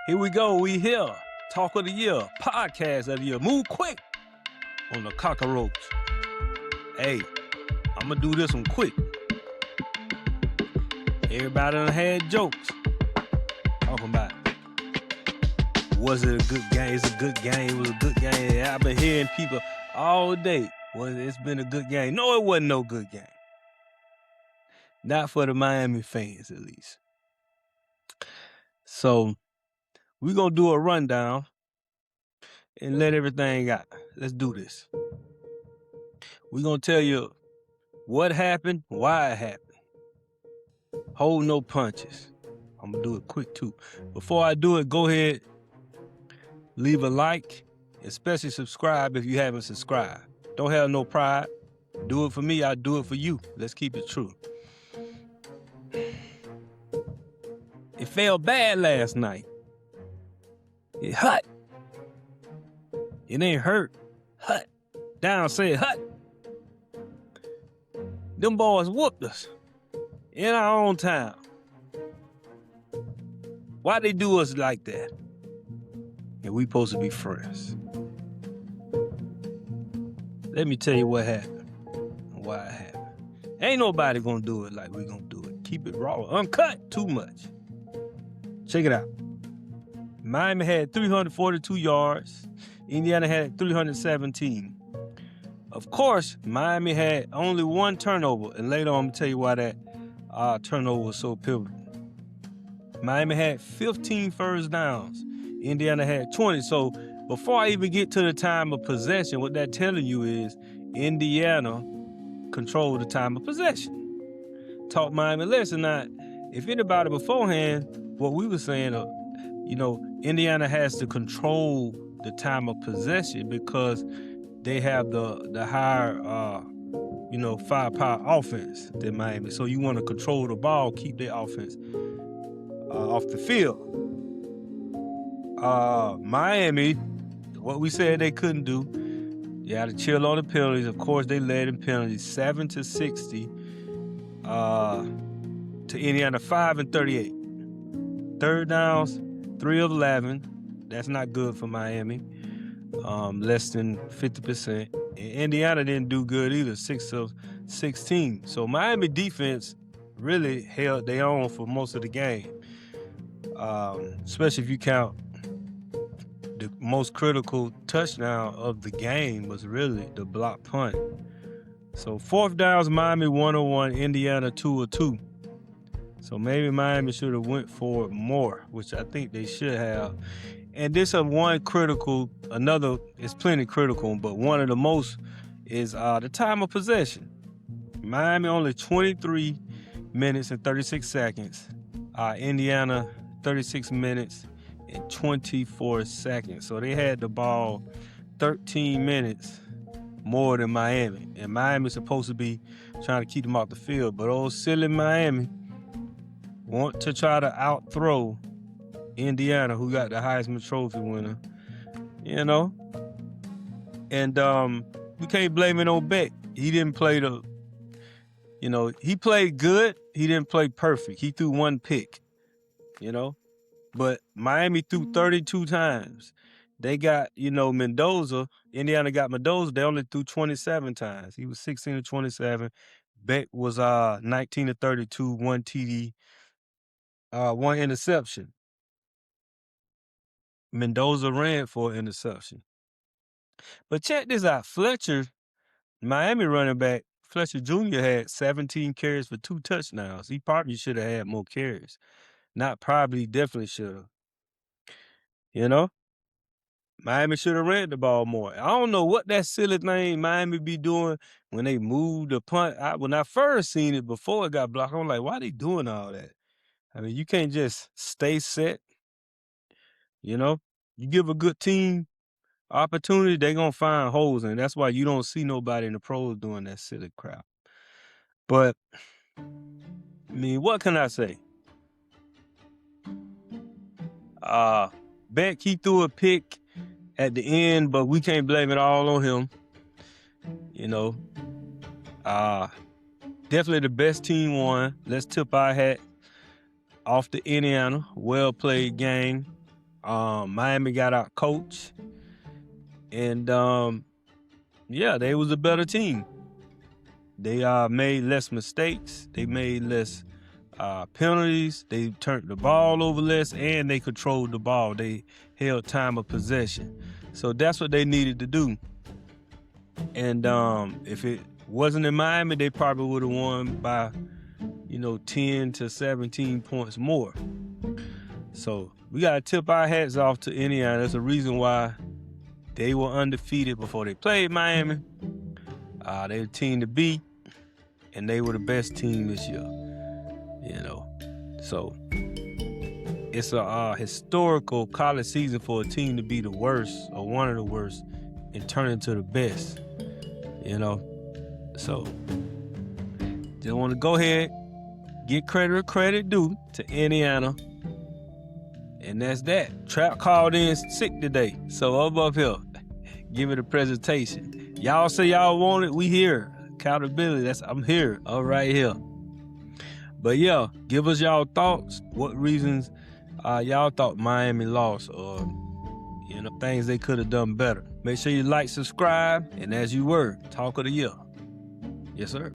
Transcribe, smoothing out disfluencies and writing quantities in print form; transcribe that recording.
Here we go. We here. Talk of the year. Podcast of the year. Move quick on the cockroach. Hey, I'm going to do this one quick. Everybody done had jokes. Talking about, was it a good game? It's a good game. It was a good game. I've been hearing people all day. Well, it's been a good game. No, it wasn't no good game. Not for the Miami fans, at least. So, we're going to do a rundown and let everything out. Let's do this. We're going to tell you what happened, why it happened. Hold no punches. I'm going to do it quick, too. Before I do it, go ahead, leave a like, especially subscribe if you haven't subscribed. Don't have no pride. Do it for me, I'll do it for you. Let's keep it true. It felt bad last night. It hot. It ain't hurt. Hut. Down said hut. Them boys whooped us in our own town. Why they do us like that? And we supposed to be friends. Let me tell you what happened and why it happened. Ain't nobody gonna do it like we gonna do it. Keep it raw, uncut, too much. Check it out. Miami had 342 yards. Indiana had 317. Of course, Miami had only one turnover, and later on I'm gonna tell you why that turnover was so pivotal. Miami had 15 first downs. Indiana had 20. So before I even get to the time of possession, what that telling you is Indiana controlled the time of possession. Taught Miami a lesson. Now, if anybody beforehand, what we were saying, Indiana has to control the time of possession because they have the higher, firepower offense than Miami. So you want to control the ball, keep their offense off the field. Miami, what we said they couldn't do, you had to chill on the penalties. Of course, they led in penalties 7-60 to Indiana 5-38. Third downs, 3 of 11. That's not good for Miami. Less than 50%. And Indiana didn't do good either, 6 of 16. So Miami defense really held their own for most of the game. Especially if you count the most critical touchdown of the game was really the block punt. So fourth downs, Miami 101, Indiana 2-2. So maybe Miami should have went for it more, which I think they should have. And this is one critical, another is plenty critical, but one of the most is the time of possession. Miami only 23 minutes and 36 seconds. Indiana 36 minutes and 24 seconds. So they had the ball 13 minutes more than Miami. And Miami's supposed to be trying to keep them off the field. But old silly Miami want to try to outthrow Indiana, who got the Heisman Trophy winner, And we can't blame it on Beck. He didn't play he played good. He didn't play perfect. He threw one pick, But Miami threw 32 times. They got, Mendoza. Indiana got Mendoza. They only threw 27 times. He was 16-27. Beck was 19-32, 1 TD, 1 interception. Mendoza ran for an interception. But check this out. Fletcher, Miami running back, Fletcher Jr. had 17 carries for 2 touchdowns. He probably should have had more carries. Not probably, definitely should have. Miami should have ran the ball more. I don't know what that silly thing Miami be doing when they move the punt. When I first seen it before it got blocked, I'm like, why they doing all that? I mean, you can't just stay set. You give a good team opportunity, they going to find holes, and that's why you don't see nobody in the pros doing that silly crap. But, I mean, what can I say? Beck, he threw a pick at the end, but we can't blame it all on him. Definitely the best team won. Let's tip our hat off to Indiana. Well-played game. Miami got out coach, and yeah, they was a better team. They made less mistakes. They made less penalties. They turned the ball over less, and they controlled the ball. They held time of possession. So that's what they needed to do. And if it wasn't in Miami, they probably would have won by, 10 to 17 points more. So we got to tip our hats off to Indiana. There's a reason why they were undefeated before they played Miami. They're the team to beat, and they were the best team this year. So it's a historical college season for a team to be the worst or one of the worst and turn into the best. So just want to go ahead, get credit where credit due to Indiana. And that's that. Trap called in sick today, so I'm up here. Give it a presentation. Y'all say y'all want it, we here. Accountability, I'm here, all right here. But yeah, give us y'all thoughts. What reasons y'all thought Miami lost, or things they could have done better. Make sure you like, subscribe, and as you were, talk of the year. Yes, sir.